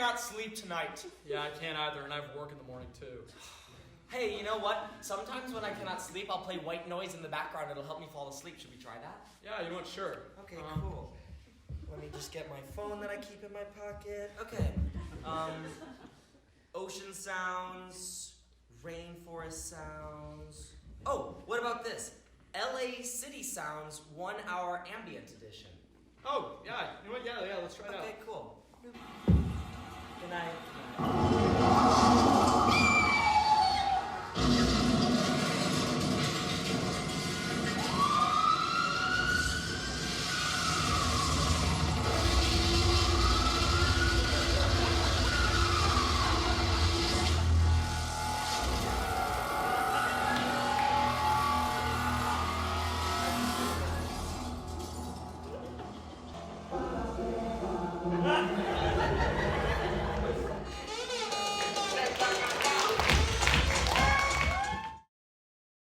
cannot sleep tonight. Yeah, I can't either, and I have work in the morning too. Hey, you know what? Sometimes when I cannot sleep, I'll play white noise in the background. It'll help me fall asleep. Should we try that? Yeah, you know what? Sure. Okay, cool. Let me just get my phone that I keep in my pocket. Okay. Ocean sounds, rainforest sounds. Oh, what about this? LA City Sounds 1 hour ambient edition. Oh, yeah. You know what? Yeah, let's try it out. Okay, cool. Good night.